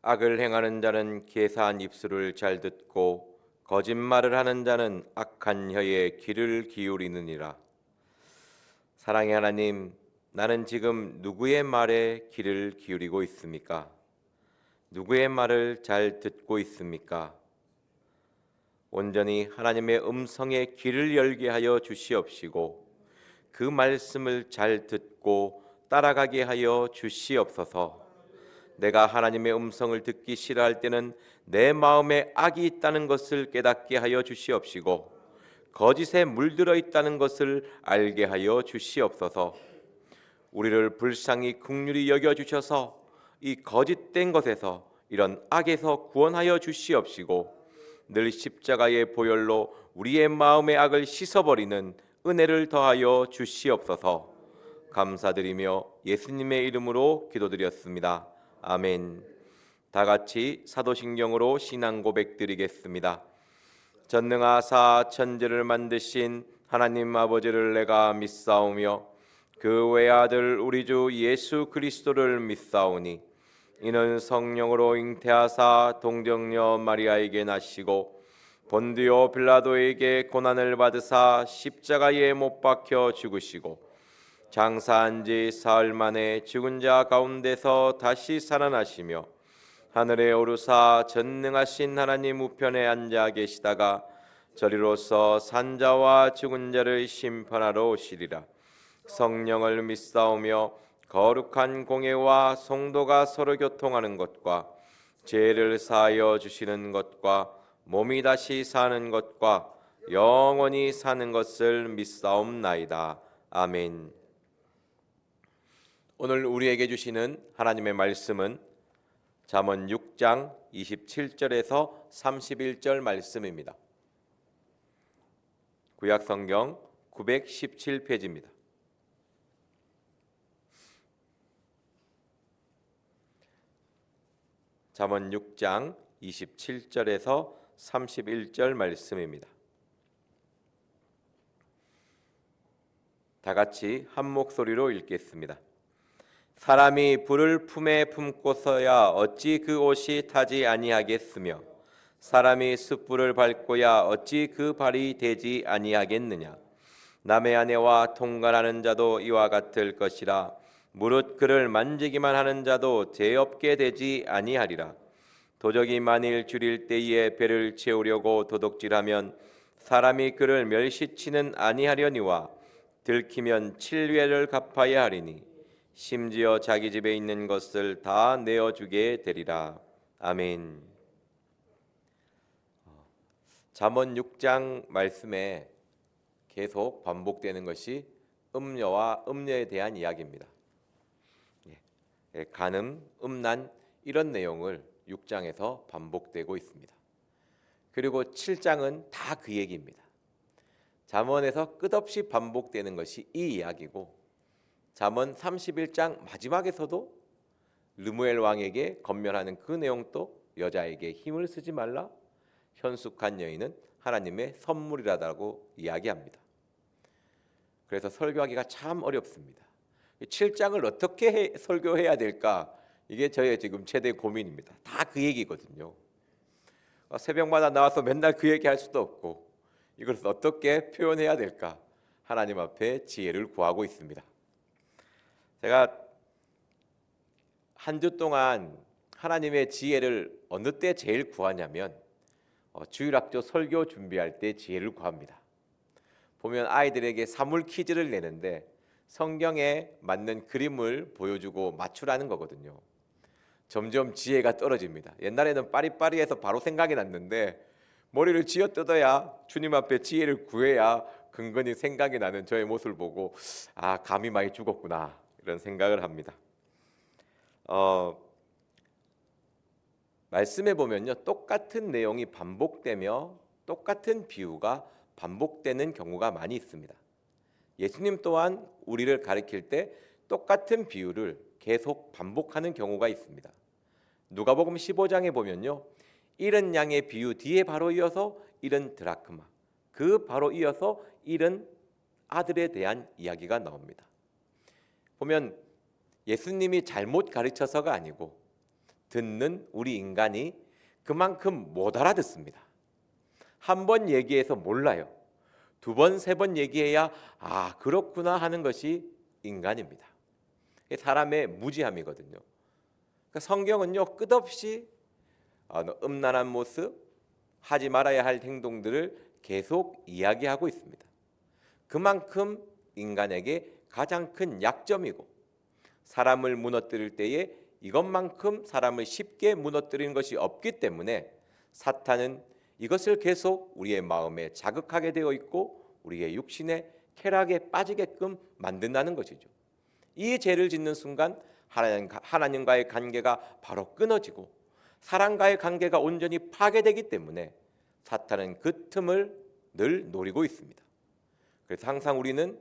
악을 행하는 자는 계사한 입술을 잘 듣고 거짓말을 하는 자는 악한 혀에 귀를 기울이느니라. 사랑의 하나님, 나는 지금 누구의 말에 귀를 기울이고 있습니까? 누구의 말을 잘 듣고 있습니까? 온전히 하나님의 음성에 귀를 열게 하여 주시옵시고 그 말씀을 잘 듣고 따라가게 하여 주시옵소서. 내가 하나님의 음성을 듣기 싫어할 때는 내 마음에 악이 있다는 것을 깨닫게 하여 주시옵시고 거짓에 물들어 있다는 것을 알게 하여 주시옵소서. 우리를 불쌍히 긍휼히 여겨 주셔서 이 거짓된 것에서 이런 악에서 구원하여 주시옵시고 늘 십자가의 보혈로 우리의 마음의 악을 씻어버리는 은혜를 더하여 주시옵소서. 감사드리며 예수님의 이름으로 기도드렸습니다. 아멘. 다 같이 사도신경으로 신앙 고백 드리겠습니다. 전능하사 천지를 만드신 하나님 아버지를 내가 믿사오며 그 외아들 우리 주 예수 그리스도를 믿사오니 이는 성령으로 잉태하사 동정녀 마리아에게 나시고 본디오 빌라도에게 고난을 받으사 십자가에 못 박혀 죽으시고 장사한 지 사흘 만에 죽은 자 가운데서 다시 살아나시며 하늘에 오르사 전능하신 하나님 우편에 앉아 계시다가 저리로서 산자와 죽은 자를 심판하러 오시리라. 성령을 믿사오며 거룩한 공예와 성도가 서로 교통하는 것과 죄를 사하여 주시는 것과 몸이 다시 사는 것과 영원히 사는 것을 믿사옵나이다. 아멘. 오늘 우리에게 주시는 하나님의 말씀은 잠언 6장 27절에서 31절 말씀입니다. 구약성경 917페이지입니다. 잠언 6장 27절에서 31절 말씀입니다. 다 같이 한 목소리로 읽겠습니다. 사람이 불을 품에 품고서야 어찌 그 옷이 타지 아니하겠으며 사람이 숯불을 밟고야 어찌 그 발이 되지 아니하겠느냐. 남의 아내와 통관하는 자도 이와 같을 것이라. 무릇 그를 만지기만 하는 자도 죄 없게 되지 아니하리라. 도적이 만일 줄일 때에 배를 채우려고 도둑질하면 사람이 그를 멸시치는 아니하려니와 들키면 칠례를 갚아야 하리니 심지어 자기 집에 있는 것을 다 내어주게 되리라. 아멘. 잠언 6장 말씀에 계속 반복되는 것이 음녀와 음녀에 대한 이야기입니다. 간음, 음란 이런 내용을 6장에서 반복되고 있습니다. 그리고 7장은 다 그 얘기입니다. 잠언에서 끝없이 반복되는 것이 이 이야기고 잠언 31장 마지막에서도 르무엘 왕에게 건면하는 그 내용도 여자에게 힘을 쓰지 말라, 현숙한 여인은 하나님의 선물이라고 이야기합니다. 그래서 설교하기가 참 어렵습니다. 7장을 어떻게 설교해야 될까? 이게 저의 지금 최대 고민입니다. 다 그 얘기거든요. 새벽마다 나와서 맨날 그 얘기할 수도 없고 이것을 어떻게 표현해야 될까? 하나님 앞에 지혜를 구하고 있습니다. 제가 한 주 동안 하나님의 지혜를 어느 때 제일 구하냐면 주일학교 설교 준비할 때 지혜를 구합니다. 보면 아이들에게 사물 퀴즈를 내는데 성경에 맞는 그림을 보여주고 맞추라는 거거든요. 점점 지혜가 떨어집니다. 옛날에는 빠리빠리해서 바로 생각이 났는데 머리를 쥐어뜯어야 주님 앞에 지혜를 구해야 근근히 생각이 나는 저의 모습을 보고 아, 감이 많이 죽었구나 이런 생각을 합니다. 말씀에 보면요, 똑같은 내용이 반복되며 똑같은 비유가 반복되는 경우가 많이 있습니다. 예수님 또한 우리를 가르칠 때 똑같은 비유를 계속 반복하는 경우가 있습니다. 누가복음 15장에 보면요, 잃은 양의 비유 뒤에 바로 이어서 잃은 드라크마, 그 바로 이어서 잃은 아들에 대한 이야기가 나옵니다. 보면 예수님이 잘못 가르쳐서가 아니고 듣는 우리 인간이 그만큼 못 알아듣습니다. 한 번 얘기해서 몰라요. 두 번, 세 번 얘기해야 아, 그렇구나 하는 것이 인간입니다. 사람의 무지함이거든요. 그러니까 성경은요, 끝없이 음란한 모습, 하지 말아야 할 행동들을 계속 이야기하고 있습니다. 그만큼 인간에게 가장 큰 약점이고, 사람을 무너뜨릴 때에 이것만큼 사람을 쉽게 무너뜨리는 것이 없기 때문에 사탄은 이것을 계속 우리의 마음에 자극하게 되어 있고 우리의 육신의 쾌락에 빠지게끔 만든다는 것이죠. 이 죄를 짓는 순간 하나님과의 관계가 바로 끊어지고 사람과의 관계가 온전히 파괴되기 때문에 사탄은 그 틈을 늘 노리고 있습니다. 그래서 항상 우리는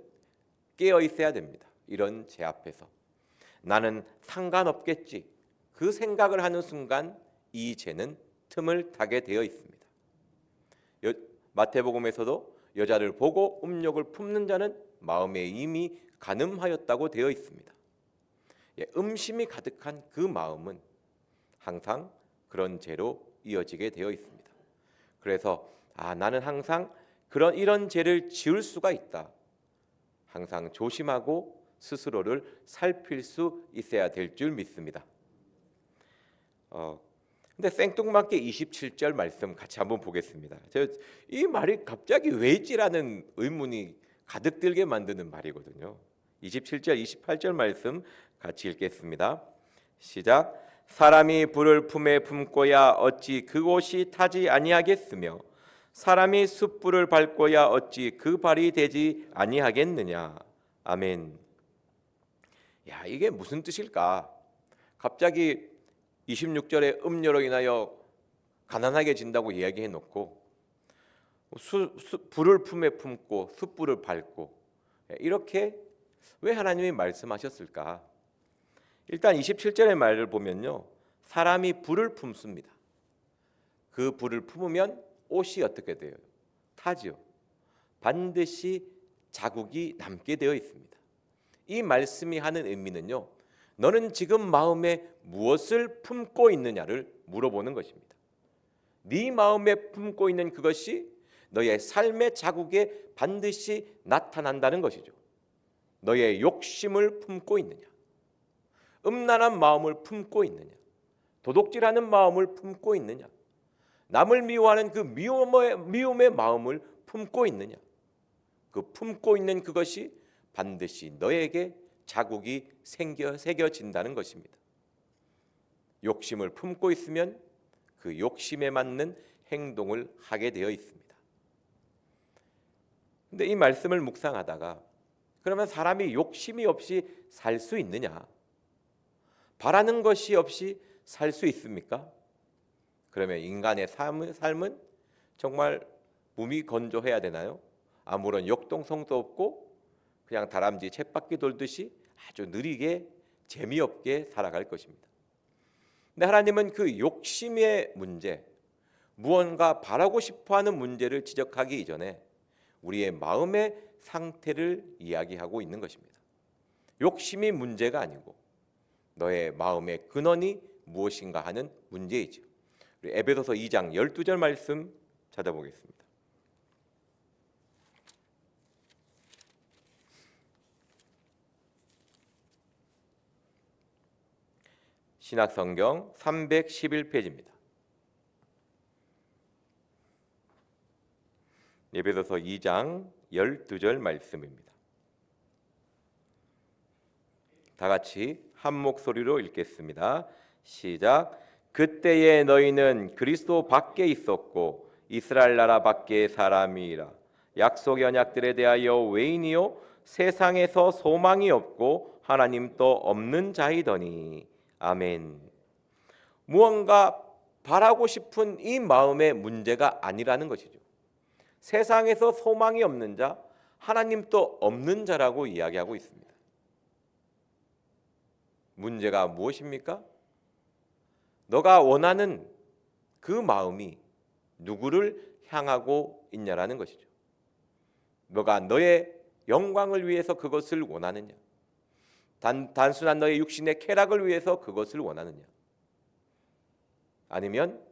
깨어 있어야 됩니다. 이런 죄 앞에서 나는 상관없겠지, 그 생각을 하는 순간 이 죄는 틈을 타게 되어 있습니다. 마태복음에서도 여자를 보고 음욕을 품는 자는 마음에 이미 간음하였다고 되어 있습니다. 음심이 가득한 그 마음은 항상 그런 죄로 이어지게 되어 있습니다. 그래서 나는 항상 이런 죄를 지을 수가 있다. 항상 조심하고 스스로를 살필 수 있어야 될 줄 믿습니다. 근데 생뚱맞게 27절 말씀 같이 한번 보겠습니다. 이 말이 갑자기 왜 있지라는 의문이 가득 들게 만드는 말이거든요. 27절, 28절 말씀 같이 읽겠습니다. 시작. 사람이 불을 품에 품고야 어찌 그곳이 타지 아니하겠으며 사람이 숯불을 밟고야 어찌 그 발이 되지 아니하겠느냐. 아멘. 야, 이게 무슨 뜻일까? 갑자기 26절에 음료로 인하여 가난하게 진다고 이야기해 놓고 불을 품에 품고 숯불을 밟고, 이렇게 왜 하나님이 말씀하셨을까? 일단 27절의 말을 보면요, 사람이 불을 품습니다. 그 불을 품으면 옷이 어떻게 돼요? 타지요. 반드시 자국이 남게 되어 있습니다. 이 말씀이 하는 의미는요, 너는 지금 마음에 무엇을 품고 있느냐를 물어보는 것입니다. 네 마음에 품고 있는 그것이 너의 삶의 자국에 반드시 나타난다는 것이죠. 너의 욕심을 품고 있느냐, 음란한 마음을 품고 있느냐, 도둑질하는 마음을 품고 있느냐, 남을 미워하는 그 미움의 마음을 품고 있느냐, 그 품고 있는 그것이 반드시 너에게 자국이 새겨진다는 것입니다. 욕심을 품고 있으면 그 욕심에 맞는 행동을 하게 되어 있습니다. 근데 이 말씀을 묵상하다가 그러면 사람이 욕심이 없이 살 수 있느냐? 바라는 것이 없이 살 수 있습니까? 그러면 인간의 삶은 정말 몸이 건조해야 되나요? 아무런 역동성도 없고 그냥 다람쥐 쳇바퀴 돌듯이 아주 느리게 재미없게 살아갈 것입니다. 근데 하나님은 그 욕심의 문제, 무언가 바라고 싶어하는 문제를 지적하기 이전에 우리의 마음의 상태를 이야기하고 있는 것입니다. 욕심이 문제가 아니고 너의 마음의 근원이 무엇인가 하는 문제이죠. 에베소서 2장 12절 말씀 찾아보겠습니다. 신약성경 311페이지입니다. 에베소서 2장 12절 말씀입니다. 다 같이 한 목소리로 읽겠습니다. 시작. 그때에 너희는 그리스도 밖에 있었고 이스라엘 나라 밖의 사람이라. 약속의 언약들에 대하여 외인이요 세상에서 소망이 없고 하나님도 없는 자이더니. 아멘. 무언가 바라고 싶은 이 마음의 문제가 아니라는 것이죠. 세상에서 소망이 없는 자, 하나님도 없는 자라고 이야기하고 있습니다. 문제가 무엇입니까? 너가 원하는 그 마음이 누구를 향하고 있냐라는 것이죠. 너가 너의 영광을 위해서 그것을 원하느냐, 단순한 너의 육신의 쾌락을 위해서 그것을 원하느냐. 아니면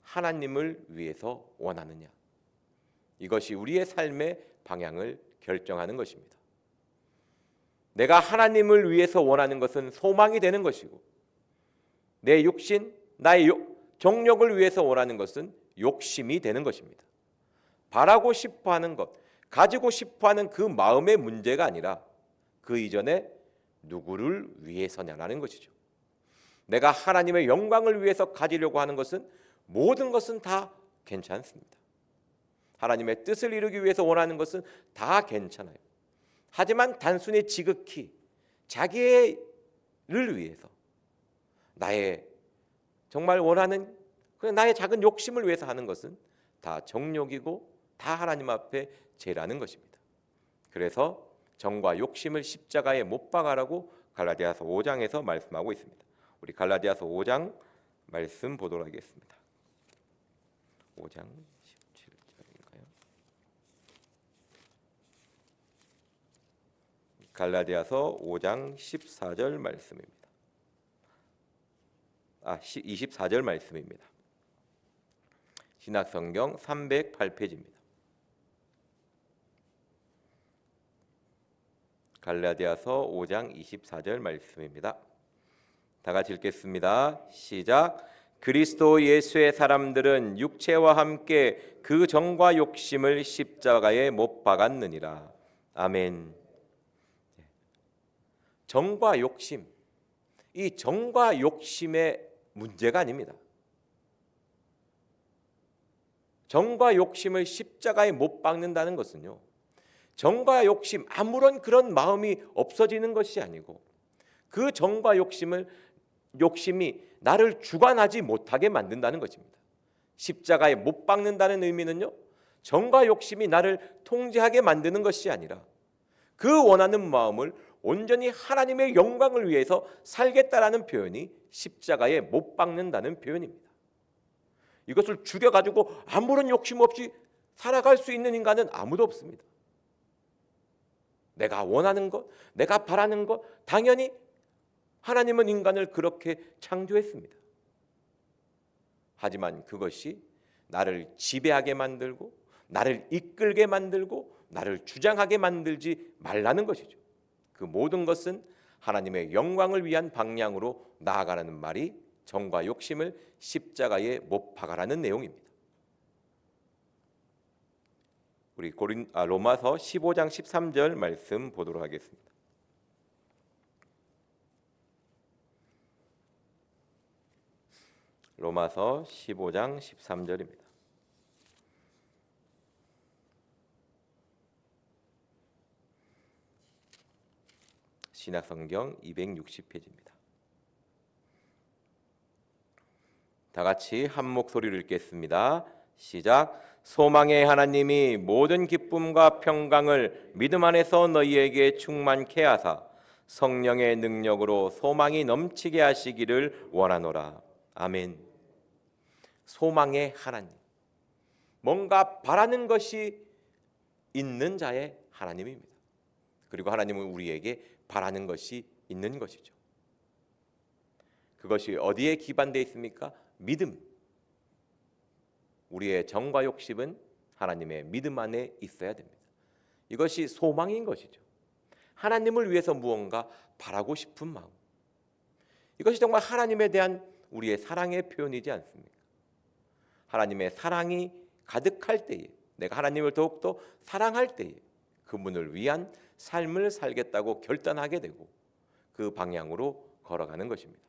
하나님을 위해서 원하느냐? 이것이 우리의 삶의 방향을 결정하는 것입니다. 내가 하나님을 위해서 원하는 것은 소망이 되는 것이고, 내 육신, 나의 정욕을 위해서 원하는 것은 욕심이 되는 것입니다. 바라고 싶어하는 것, 가지고 싶어하는 그 마음의 문제가 아니라 그 이전에 누구를 위해서냐라는 것이죠. 내가 하나님의 영광을 위해서 가지려고 하는 것은 모든 것은 다 괜찮습니다. 하나님의 뜻을 이루기 위해서 원하는 것은 다 괜찮아요. 하지만 단순히 지극히 자기를 위해서, 나의 정말 원하는 나의 작은 욕심을 위해서 하는 것은 다 정욕이고 다 하나님 앞에 죄라는 것입니다. 그래서 정과 욕심을 십자가에 못 박아라고 갈라디아서 5장에서 말씀하고 있습니다. 우리 갈라디아서 5장 말씀 보도록 하겠습니다. 5장 17절인가요? 갈라디아서 5장 14절 말씀입니다. 24절 말씀입니다. 신약성경 308페이지입니다. 갈라디아서 5장 24절 말씀입니다. 다 같이 읽겠습니다. 시작. 그리스도 예수의 사람들은 육체와 함께 그 정과 욕심을 십자가에 못 박았느니라. 아멘. 정과 욕심, 이 정과 욕심의 문제가 아닙니다. 정과 욕심을 십자가에 못 박는다는 것은요, 정과 욕심, 아무런 그런 마음이 없어지는 것이 아니고 그 정과 욕심이 나를 주관하지 못하게 만든다는 것입니다. 십자가에 못 박는다는 의미는요, 정과 욕심이 나를 통제하게 만드는 것이 아니라 그 원하는 마음을 온전히 하나님의 영광을 위해서 살겠다라는 표현이 십자가에 못 박는다는 표현입니다. 이것을 죽여가지고 아무런 욕심 없이 살아갈 수 있는 인간은 아무도 없습니다. 내가 원하는 것, 내가 바라는 것, 당연히 하나님은 인간을 그렇게 창조했습니다. 하지만 그것이 나를 지배하게 만들고 나를 이끌게 만들고 나를 주장하게 만들지 말라는 것이죠. 그 모든 것은 하나님의 영광을 위한 방향으로 나아가라는 말이 정과 욕심을 십자가에 못 박아라는 내용입니다. 우리 로마서 15장 13절 말씀 보도록 하겠습니다. 로마서 15장 13절입니다. 신약성경 260페이지입니다. 다 같이 한 목소리로 읽겠습니다. 시작. 소망의 하나님이 모든 기쁨과 평강을 믿음 안에서 너희에게 충만케 하사 성령의 능력으로 소망이 넘치게 하시기를 원하노라. 아멘. 소망의 하나님, 뭔가 바라는 것이 있는 자의 하나님입니다. 그리고 하나님은 우리에게 바라는 것이 있는 것이죠. 그것이 어디에 기반되어 있습니까? 믿음. 우리의 정과 욕심은 하나님의 믿음 안에 있어야 됩니다. 이것이 소망인 것이죠. 하나님을 위해서 무언가 바라고 싶은 마음. 이것이 정말 하나님에 대한 우리의 사랑의 표현이지 않습니까? 하나님의 사랑이 가득할 때에, 내가 하나님을 더욱더 사랑할 때에 그분을 위한 삶을 살겠다고 결단하게 되고 그 방향으로 걸어가는 것입니다.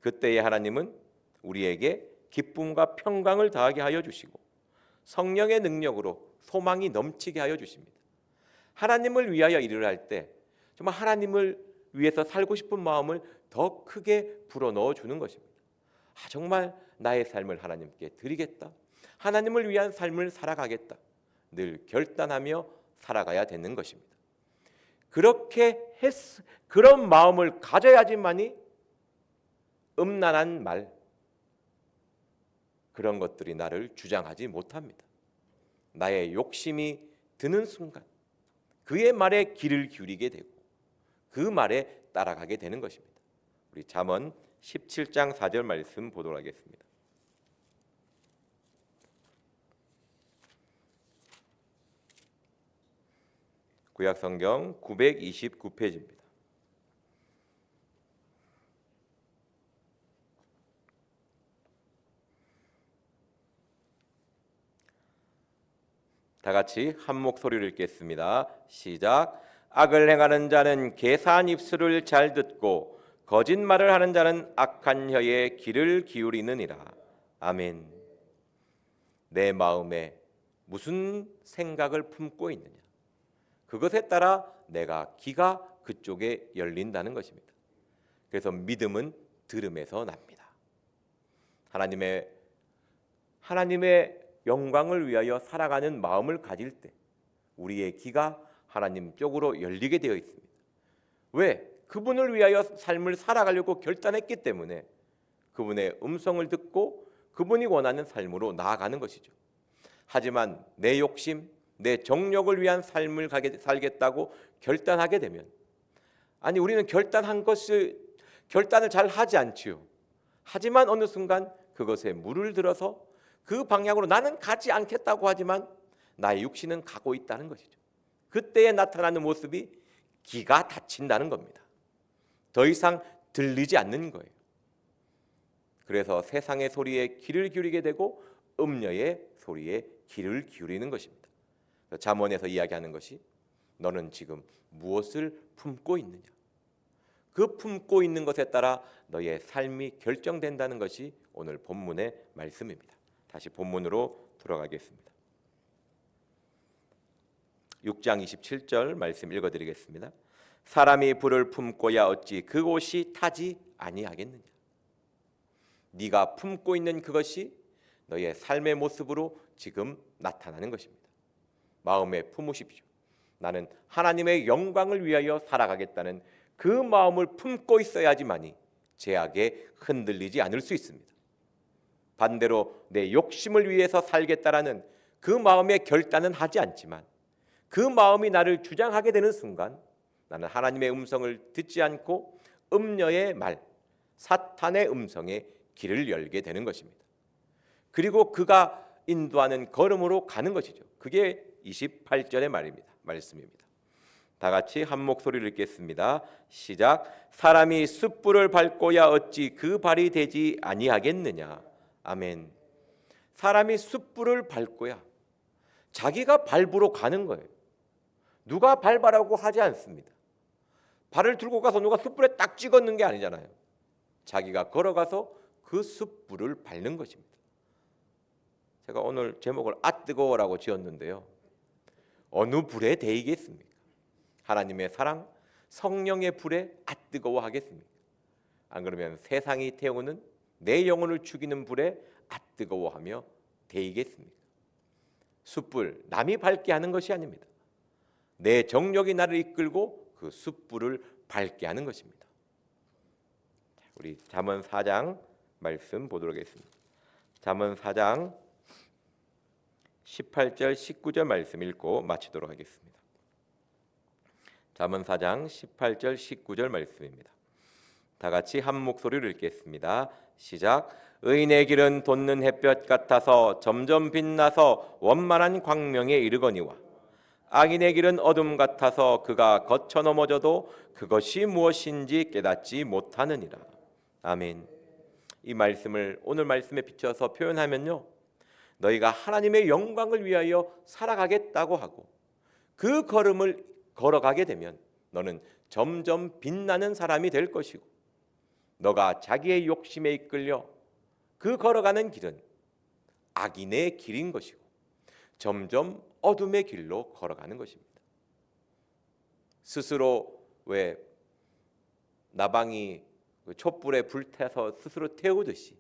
그때에 하나님은 우리에게 기쁨과 평강을 더하게 하여 주시고 성령의 능력으로 소망이 넘치게 하여 주십니다. 하나님을 위하여 일을 할 때 정말 하나님을 위해서 살고 싶은 마음을 더 크게 불어넣어 주는 것입니다. 정말 나의 삶을 하나님께 드리겠다. 하나님을 위한 삶을 살아가겠다. 늘 결단하며 살아가야 되는 것입니다. 그런 마음을 가져야지만이 음란한 말, 그런 것들이 나를 주장하지 못합니다. 나의 욕심이 드는 순간 그의 말에 귀를 기울이게 되고 그 말에 따라가게 되는 것입니다. 우리 잠언 17장 4절 말씀 보도록 하겠습니다. 구약성경 929페이지입니다. 다 같이 한 목소리로 읽겠습니다. 시작. 악을 행하는 자는 계산 입술을 잘 듣고 거짓말을 하는 자는 악한 혀에 귀를 기울이느니라. 아멘. 내 마음에 무슨 생각을 품고 있느냐, 그것에 따라 내가 귀가 그쪽에 열린다는 것입니다. 그래서 믿음은 들음에서 납니다. 하나님의 영광을 위하여 살아가는 마음을 가질 때 우리의 귀가 하나님 쪽으로 열리게 되어 있습니다. 왜? 그분을 위하여 삶을 살아가려고 결단했기 때문에 그분의 음성을 듣고 그분이 원하는 삶으로 나아가는 것이죠. 하지만 내 욕심, 내 정욕을 위한 삶을 살겠다고 결단하게 되면, 우리는 결단을 잘 하지 않지요. 하지만 어느 순간 그것에 물을 들어서 그 방향으로 나는 가지 않겠다고 하지만 나의 육신은 가고 있다는 것이죠. 그때에 나타나는 모습이 귀가 닫힌다는 겁니다. 더 이상 들리지 않는 거예요. 그래서 세상의 소리에 귀를 기울이게 되고 음녀의 소리에 귀를 기울이는 것입니다. 잠언에서 이야기하는 것이 너는 지금 무엇을 품고 있느냐, 그 품고 있는 것에 따라 너의 삶이 결정된다는 것이 오늘 본문의 말씀입니다. 다시 본문으로 돌아가겠습니다. 6장 27절 말씀 읽어드리겠습니다. 사람이 불을 품고야 어찌 그곳이 타지 아니하겠느냐. 네가 품고 있는 그것이 너의 삶의 모습으로 지금 나타나는 것입니다. 마음에 품으십시오. 나는 하나님의 영광을 위하여 살아가겠다는 그 마음을 품고 있어야지만이 죄악에 흔들리지 않을 수 있습니다. 반대로 내 욕심을 위해서 살겠다라는 그 마음의 결단은 하지 않지만 그 마음이 나를 주장하게 되는 순간 나는 하나님의 음성을 듣지 않고 음녀의 말, 사탄의 음성에 길을 열게 되는 것입니다. 그리고 그가 인도하는 걸음으로 가는 것이죠. 그게 28절의 말씀입니다. 다 같이 한 목소리를 읽겠습니다. 시작. 사람이 숯불을 밟고야 어찌 그 발이 되지 아니하겠느냐. 아멘. 사람이 숯불을 밟고야, 자기가 밟으러 가는 거예요. 누가 밟아라고 하지 않습니다. 발을 들고 가서 누가 숯불에 딱 찍었는 게 아니잖아요. 자기가 걸어가서 그 숯불을 밟는 것입니다. 제가 오늘 제목을 아 뜨거워라고 지었는데요. 어느 불에 데이겠습니까? 하나님의 사랑, 성령의 불에 아 뜨거워하겠습니까? 안 그러면 세상이 태우는 내 영혼을 죽이는 불에 아 뜨거워하며 데이겠습니까? 숯불, 남이 밝게 하는 것이 아닙니다. 내 정욕이 나를 이끌고 그 숯불을 밝게 하는 것입니다. 우리 잠언 4장 말씀 보도록 하겠습니다. 잠언 4장 18절 19절 말씀 읽고 마치도록 하겠습니다. 잠언 4장 18절 19절 말씀입니다. 다 같이 한 목소리로 읽겠습니다. 시작. 의인의 길은 돋는 햇볕 같아서 점점 빛나서 원만한 광명에 이르거니와 악인의 길은 어둠 같아서 그가 거쳐 넘어져도 그것이 무엇인지 깨닫지 못하느니라. 아멘. 이 말씀을 오늘 말씀에 비춰서 표현하면요, 너희가 하나님의 영광을 위하여 살아가겠다고 하고 그 걸음을 걸어가게 되면 너는 점점 빛나는 사람이 될 것이고, 너가 자기의 욕심에 이끌려 그 걸어가는 길은 악인의 길인 것이고 점점 어둠의 길로 걸어가는 것입니다. 스스로 왜 나방이 촛불에 불태서 스스로 태우듯이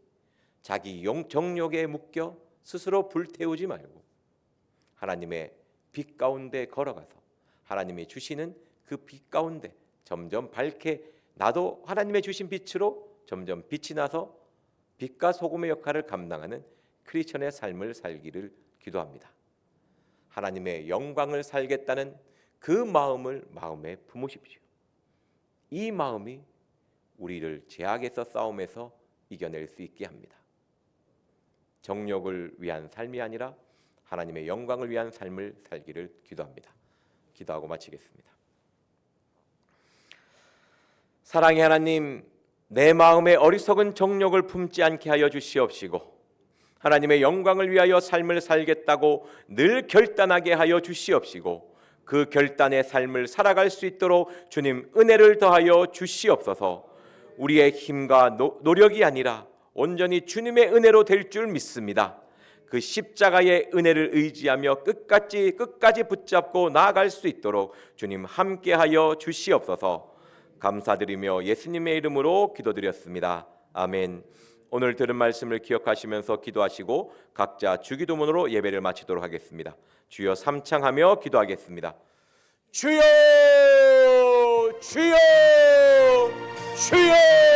자기 정욕에 묶여 스스로 불태우지 말고 하나님의 빛 가운데 걸어가서 하나님이 주시는 그 빛 가운데 점점 밝게, 나도 하나님의 주신 빛으로 점점 빛이 나서 빛과 소금의 역할을 감당하는 크리스천의 삶을 살기를 기도합니다. 하나님의 영광을 살겠다는 그 마음을 마음에 품으십시오. 이 마음이 우리를 죄악에서 싸움에서 이겨낼 수 있게 합니다. 정욕을 위한 삶이 아니라 하나님의 영광을 위한 삶을 살기를 기도합니다. 기도하고 마치겠습니다. 사랑의 하나님, 내 마음에 어리석은 정욕을 품지 않게 하여 주시옵시고 하나님의 영광을 위하여 삶을 살겠다고 늘 결단하게 하여 주시옵시고 그 결단의 삶을 살아갈 수 있도록 주님 은혜를 더하여 주시옵소서. 우리의 힘과 노력이 아니라 온전히 주님의 은혜로 될 줄 믿습니다. 그 십자가의 은혜를 의지하며 끝까지 붙잡고 나아갈 수 있도록 주님 함께하여 주시옵소서. 감사드리며 예수님의 이름으로 기도드렸습니다. 아멘. 오늘 들은 말씀을 기억하시면서 기도하시고 각자 주기도문으로 예배를 마치도록 하겠습니다. 주여 삼창하며 기도하겠습니다. 주여, 주여, 주여.